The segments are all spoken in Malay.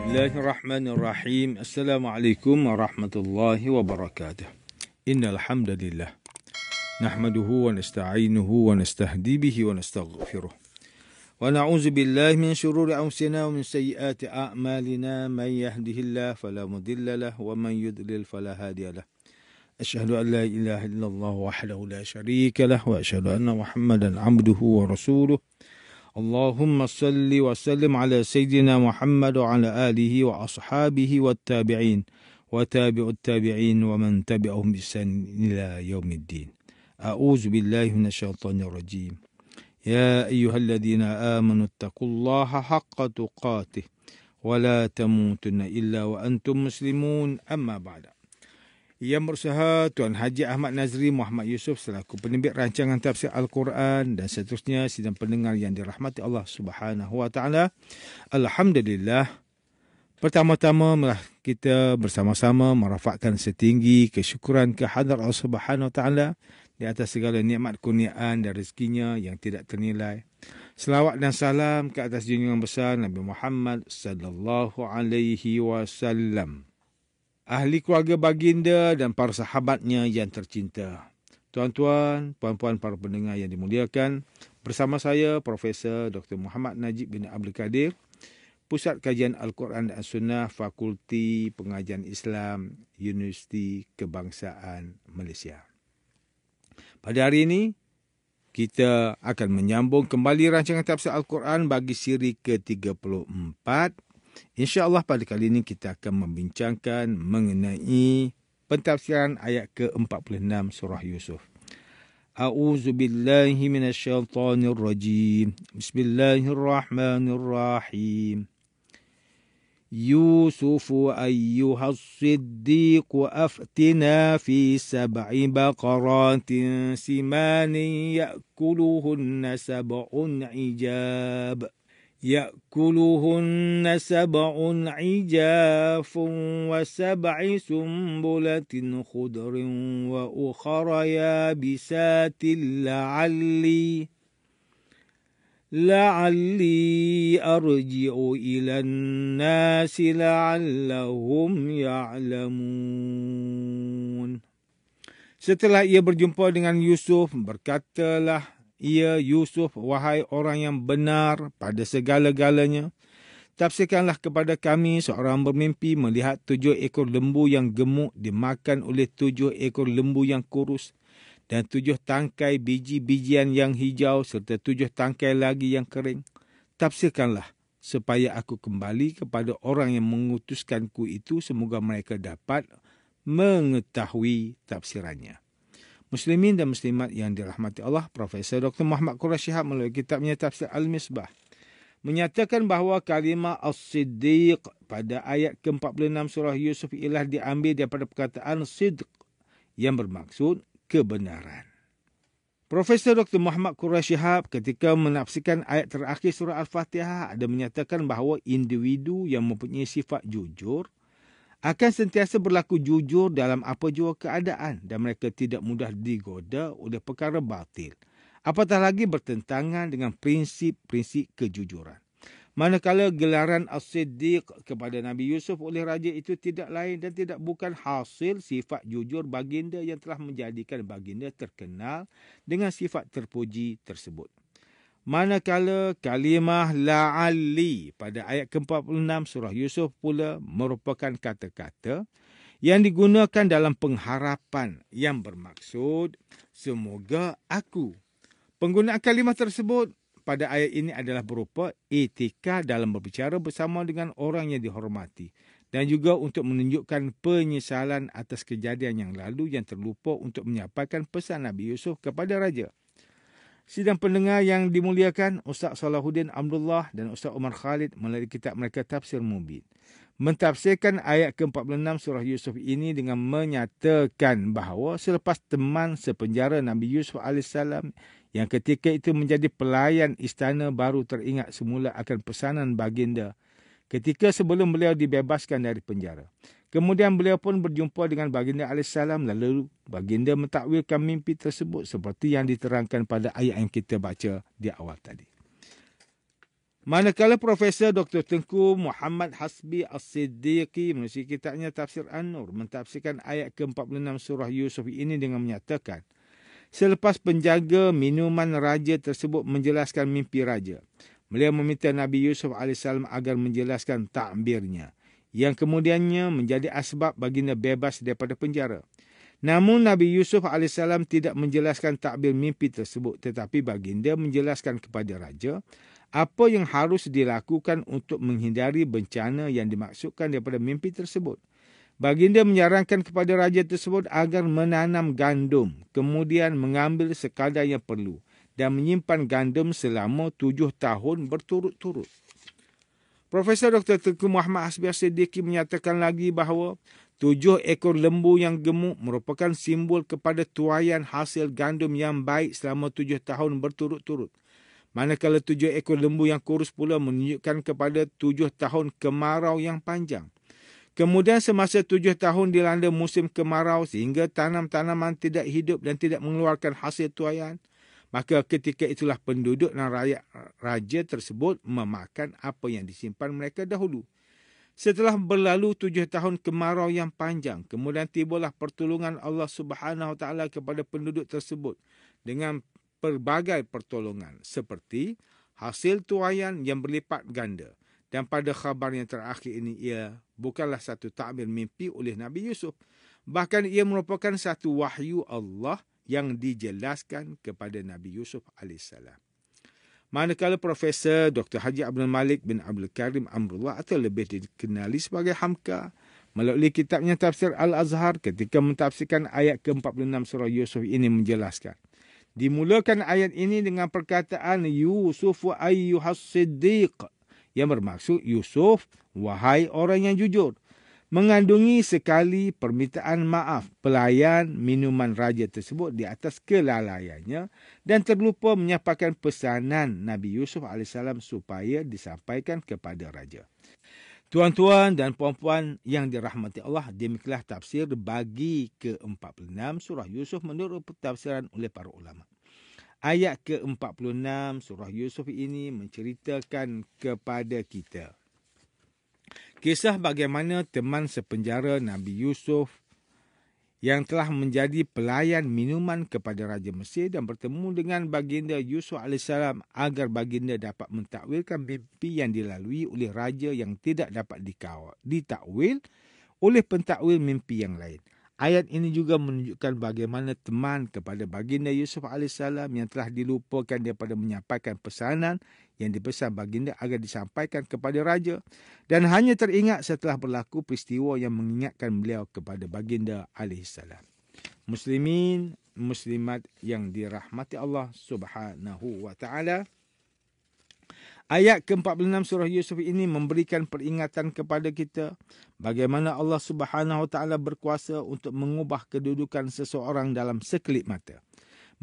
Bismillahirrahmanirrahim. Assalamualaikum warahmatullahi wabarakatuh. Innal hamdalillah nahmaduhu wa nasta'inuhu wa nastahdi bihi wa nastaghfiruh. Wa na'udzu billahi min shururi anfusina wa min sayyiati a'malina. Man yahdihillahu fala mudilla lahu wa man yudlil fala hadiya lahu. Asyhadu an la ilaha illallah wahdahu la syarika lahu wa asyhadu anna Muhammadan 'abduhu wa rasuluh. Allahumma salli wa sallim ala Sayyidina Muhammad wa ala alihi wa ashabihi wa tabi'in wa tabi'ut tabi'in wa man tabi'ahum bisan ila yaumiddin. A'udzu billahi minasyaitonir rajim. Ya ayyuhalladzina amanu taqullaha haqqa tuqatih wa la tamutunna illa wa antum muslimun. Amma ba'da. Yang berusaha Tuan Haji Ahmad Nazri Muhammad Yusof selaku penerbit rancangan tafsir Al-Quran dan seterusnya sidang pendengar yang dirahmati Allah Subhanahu wa taala. Alhamdulillah. Pertama-tama kita bersama-sama merafakkan setinggi kesyukuran kehadrat Allah Subhanahu wa taala di atas segala nikmat kurniaan dan rezekinya yang tidak ternilai. Selawat dan salam ke atas junjungan besar Nabi Muhammad sallallahu alaihi wasallam, ahli keluarga baginda dan para sahabatnya yang tercinta. Tuan-tuan, puan-puan para pendengar yang dimuliakan, bersama saya Profesor Dr. Muhammad Najib bin Abdul Kadir, Pusat Kajian Al-Quran dan Sunnah, Fakulti Pengajian Islam, Universiti Kebangsaan Malaysia. Pada hari ini, kita akan menyambung kembali rancangan tafsir Al-Quran bagi siri ke-34. InsyaAllah pada kali ini kita akan membincangkan mengenai pentafsiran ayat ke-46 surah Yusuf. A'udzu billahi minasyaitonir rajim. Bismillahirrahmanirrahim. Yusuf ayyuhas siddiq aftina fi sab'i baqaratin simanin ya'kuluhunna sab'un ijab. يأكلهن سبع عجاف وسبع سنبلة خضر وأخر يابسات لعلي أرجع إلى الناس لعلهم يعلمون. Setelah ia berjumpa dengan Yusuf, berkatalah ia, Yusuf, wahai orang yang benar pada segala-galanya, tafsirkanlah kepada kami seorang bermimpi melihat 7 ekor lembu yang gemuk dimakan oleh 7 ekor lembu yang kurus dan 7 tangkai biji-bijian yang hijau serta 7 tangkai lagi yang kering. Tafsirkanlah supaya aku kembali kepada orang yang mengutuskanku itu, semoga mereka dapat mengetahui tafsirannya. Muslimin dan muslimat yang dirahmati Allah, Profesor Dr. Muhammad Quraisy Shihab melalui kitabnya Tafsir Al-Misbah menyatakan bahawa kalimah As-Siddiq pada ayat ke-46 surah Yusuf ialah diambil daripada perkataan Sidq yang bermaksud kebenaran. Profesor Dr. Muhammad Quraisy Shihab ketika menafsirkan ayat terakhir surah Al-Fatihah ada menyatakan bahawa individu yang mempunyai sifat jujur akan sentiasa berlaku jujur dalam apa jua keadaan dan mereka tidak mudah digoda oleh perkara batil, apatah lagi bertentangan dengan prinsip-prinsip kejujuran. Manakala gelaran As-Siddiq kepada Nabi Yusuf oleh raja itu tidak lain dan tidak bukan hasil sifat jujur baginda yang telah menjadikan baginda terkenal dengan sifat terpuji tersebut. Manakala kalimah la'alli pada ayat ke-46 surah Yusuf pula merupakan kata-kata yang digunakan dalam pengharapan yang bermaksud semoga aku. Penggunaan kalimah tersebut pada ayat ini adalah berupa etika dalam berbicara bersama dengan orang yang dihormati dan juga untuk menunjukkan penyesalan atas kejadian yang lalu yang terlupa untuk menyampaikan pesan Nabi Yusuf kepada raja. Sidang pendengar yang dimuliakan, Ustaz Salahuddin Abdullah dan Ustaz Umar Khalid melalui kitab mereka Tafsir Mubin mentafsirkan ayat ke-46 surah Yusuf ini dengan menyatakan bahawa selepas teman sepenjara Nabi Yusuf AS yang ketika itu menjadi pelayan istana baru teringat semula akan pesanan baginda ketika sebelum beliau dibebaskan dari penjara. Kemudian beliau pun berjumpa dengan baginda AS, lalu baginda mentakwilkan mimpi tersebut seperti yang diterangkan pada ayat yang kita baca di awal tadi. Manakala Profesor Dr. Tengku Muhammad Hasbi As-Siddiqi menulis kitabnya Tafsir An-Nur mentafsirkan ayat ke-46 surah Yusuf ini dengan menyatakan, selepas penjaga minuman raja tersebut menjelaskan mimpi raja, beliau meminta Nabi Yusuf AS agar menjelaskan takbirnya, yang kemudiannya menjadi asbab baginda bebas daripada penjara. Namun Nabi Yusuf AS tidak menjelaskan takbir mimpi tersebut, tetapi baginda menjelaskan kepada raja apa yang harus dilakukan untuk menghindari bencana yang dimaksudkan daripada mimpi tersebut. Baginda menyarankan kepada raja tersebut agar menanam gandum, kemudian mengambil sekadar yang perlu dan menyimpan gandum selama 7 tahun berturut-turut. Profesor Dr. Tengku Muhammad Hasbi As-Siddiqi menyatakan lagi bahawa 7 ekor lembu yang gemuk merupakan simbol kepada tuaian hasil gandum yang baik selama 7 tahun berturut-turut. Manakala 7 ekor lembu yang kurus pula menunjukkan kepada 7 tahun kemarau yang panjang. Kemudian semasa 7 tahun dilanda musim kemarau sehingga tanam-tanaman tidak hidup dan tidak mengeluarkan hasil tuaian, maka ketika itulah penduduk dan rakyat raja tersebut memakan apa yang disimpan mereka dahulu. Setelah berlalu 7 tahun kemarau yang panjang, kemudian tibalah pertolongan Allah Subhanahu Wa Taala kepada penduduk tersebut dengan pelbagai pertolongan seperti hasil tuaian yang berlipat ganda. Dan pada khabar yang terakhir ini, ia bukanlah satu takbir mimpi oleh Nabi Yusuf. Bahkan ia merupakan satu wahyu Allah yang dijelaskan kepada Nabi Yusuf AS. Manakala Profesor Dr. Haji Abdul Malik bin Abdul Karim Amrullah atau lebih dikenali sebagai Hamka, melalui kitabnya Tafsir Al-Azhar ketika mentafsirkan ayat ke-46 surah Yusuf ini menjelaskan, dimulakan ayat ini dengan perkataan Yusuf ayyuhas siddiq, yang bermaksud Yusuf, wahai orang yang jujur, mengandungi sekali permintaan maaf pelayan minuman raja tersebut di atas kelalaiannya dan terlupa menyampaikan pesanan Nabi Yusuf AS supaya disampaikan kepada raja. Tuan-tuan dan puan-puan yang dirahmati Allah, demikianlah tafsir bagi ke-46 surah Yusuf menurut pentafsiran oleh para ulama. Ayat ke-46 surah Yusuf ini menceritakan kepada kita kisah bagaimana teman sepenjara Nabi Yusuf yang telah menjadi pelayan minuman kepada Raja Mesir dan bertemu dengan baginda Yusuf AS agar baginda dapat mentakwilkan mimpi yang dilalui oleh raja yang tidak dapat ditakwil oleh pentakwil mimpi yang lain. Ayat ini juga menunjukkan bagaimana teman kepada baginda Yusuf AS yang telah dilupakan daripada menyampaikan pesanan yang dipesan baginda agar disampaikan kepada raja dan hanya teringat setelah berlaku peristiwa yang mengingatkan beliau kepada baginda AS. Muslimin, muslimat yang dirahmati Allah Subhanahu wa taala, ayat ke-46 surah Yusuf ini memberikan peringatan kepada kita bagaimana Allah Subhanahu Wa Taala berkuasa untuk mengubah kedudukan seseorang dalam sekelip mata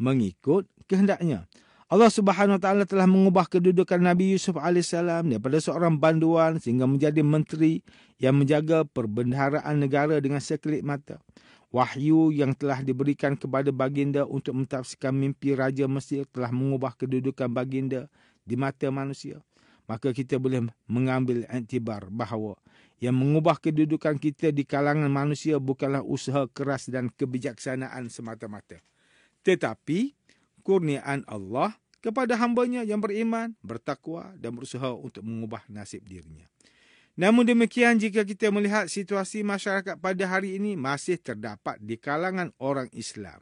mengikut kehendaknya. Allah Subhanahu Wa Taala telah mengubah kedudukan Nabi Yusuf AS daripada seorang banduan sehingga menjadi menteri yang menjaga perbendaharaan negara dengan sekelip mata. Wahyu yang telah diberikan kepada baginda untuk mentafsirkan mimpi Raja Mesir telah mengubah kedudukan baginda di mata manusia. Maka kita boleh mengambil iktibar bahawa yang mengubah kedudukan kita di kalangan manusia bukanlah usaha keras dan kebijaksanaan semata-mata, tetapi kurniaan Allah kepada hamba-Nya yang beriman, bertakwa dan berusaha untuk mengubah nasib dirinya. Namun demikian, jika kita melihat situasi masyarakat pada hari ini, masih terdapat di kalangan orang Islam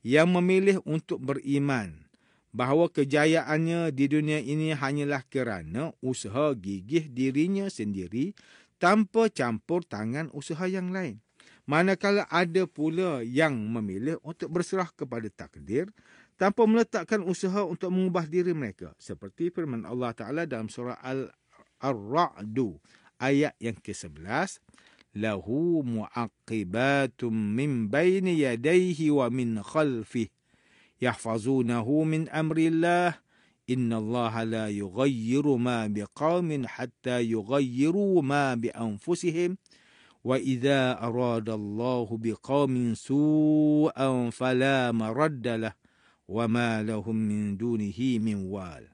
yang memilih untuk beriman bahawa kejayaannya di dunia ini hanyalah kerana usaha gigih dirinya sendiri tanpa campur tangan usaha yang lain. Manakala ada pula yang memilih untuk berserah kepada takdir tanpa meletakkan usaha untuk mengubah diri mereka. Seperti firman Allah Ta'ala dalam surah Ar-Ra'du ayat yang ke-11. Lahu mu'aqibatum min baini yadayhi wa min khalfih yahfazunahu min amrillah. Inna Allah la yughayyiru ma biqaumin hatta yughayyiru ma bi anfusihim. Wa idza arada Allah biqaumin su'an fala maradda lahu wa ma lahum min dunihi min wal.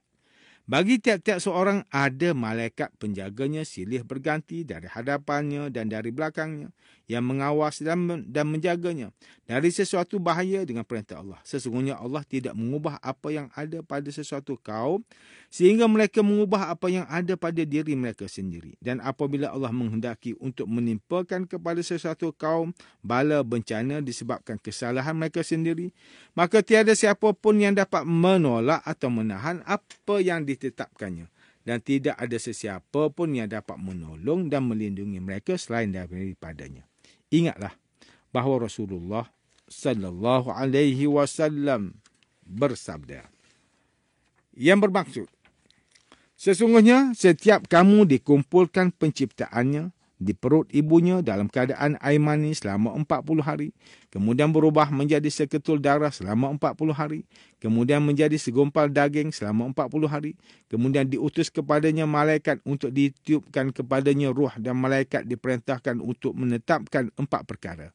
Bagi tiap-tiap seorang ada malaikat penjaganya silih berganti dari hadapannya dan dari belakangnya yang mengawas dan menjaganya dari sesuatu bahaya dengan perintah Allah. Sesungguhnya Allah tidak mengubah apa yang ada pada sesuatu kaum sehingga mereka mengubah apa yang ada pada diri mereka sendiri. Dan apabila Allah menghendaki untuk menimpakan kepada sesuatu kaum bala bencana disebabkan kesalahan mereka sendiri, maka tiada siapa pun yang dapat menolak atau menahan apa yang ditetapkannya. Dan tidak ada sesiapa pun yang dapat menolong dan melindungi mereka selain daripadanya. Ingatlah bahawa Rasulullah sallallahu alaihi wasallam bersabda yang bermaksud, sesungguhnya setiap kamu dikumpulkan penciptaannya di perut ibunya dalam keadaan air mani selama 40 hari, kemudian berubah menjadi seketul darah selama 40 hari, kemudian menjadi segumpal daging selama 40 hari, kemudian diutus kepadanya malaikat untuk ditiupkan kepadanya ruh dan malaikat diperintahkan untuk menetapkan 4 perkara.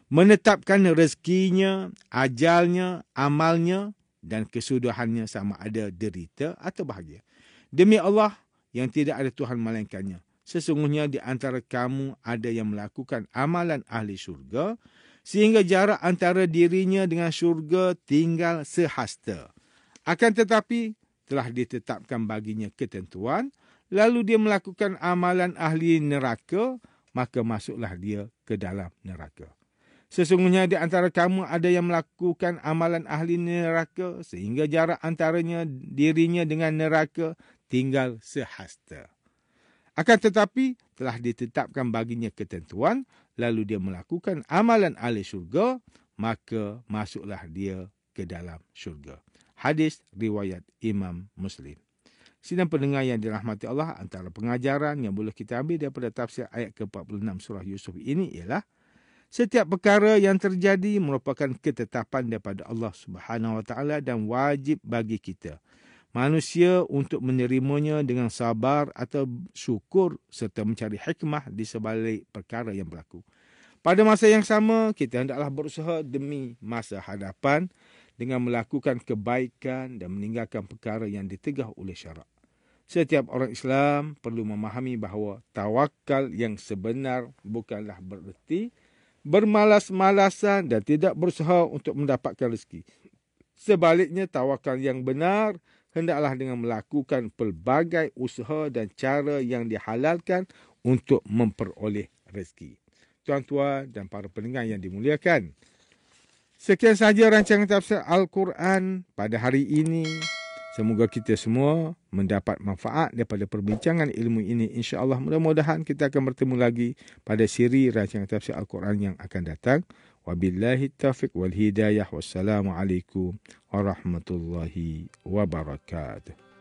Menetapkan rezekinya, ajalnya, amalnya dan kesudahannya sama ada derita atau bahagia. Demi Allah yang tidak ada Tuhan melainkannya, sesungguhnya di antara kamu ada yang melakukan amalan ahli syurga, sehingga jarak antara dirinya dengan syurga tinggal sehasta. Akan tetapi, telah ditetapkan baginya ketentuan, lalu dia melakukan amalan ahli neraka, maka masuklah dia ke dalam neraka. Sesungguhnya di antara kamu ada yang melakukan amalan ahli neraka, sehingga jarak antaranya dirinya dengan neraka tinggal sehasta. Akan tetapi, telah ditetapkan baginya ketentuan, lalu dia melakukan amalan ahli syurga, maka masuklah dia ke dalam syurga. Hadis riwayat Imam Muslim. Sidang pendengar yang dirahmati Allah, antara pengajaran yang boleh kita ambil daripada tafsir ayat ke-46 surah Yusuf ini ialah, setiap perkara yang terjadi merupakan ketetapan daripada Allah Subhanahu Wa Taala dan wajib bagi kita manusia untuk menerimanya dengan sabar atau syukur serta mencari hikmah di sebalik perkara yang berlaku. Pada masa yang sama, kita hendaklah berusaha demi masa hadapan dengan melakukan kebaikan dan meninggalkan perkara yang ditegah oleh syarak. Setiap orang Islam perlu memahami bahawa tawakal yang sebenar bukanlah bererti bermalas-malasan dan tidak berusaha untuk mendapatkan rezeki. Sebaliknya, tawakal yang benar hendaklah dengan melakukan pelbagai usaha dan cara yang dihalalkan untuk memperoleh rezeki. Tuan-tuan dan para pendengar yang dimuliakan, sekian sahaja rancangan tafsir Al-Quran pada hari ini. Semoga kita semua mendapat manfaat daripada perbincangan ilmu ini. InsyaAllah mudah-mudahan kita akan bertemu lagi pada siri rancangan tafsir Al-Quran yang akan datang. Wabillahi taufiq wal hidayah. Wassalamualaikum warahmatullahi wabarakatuh.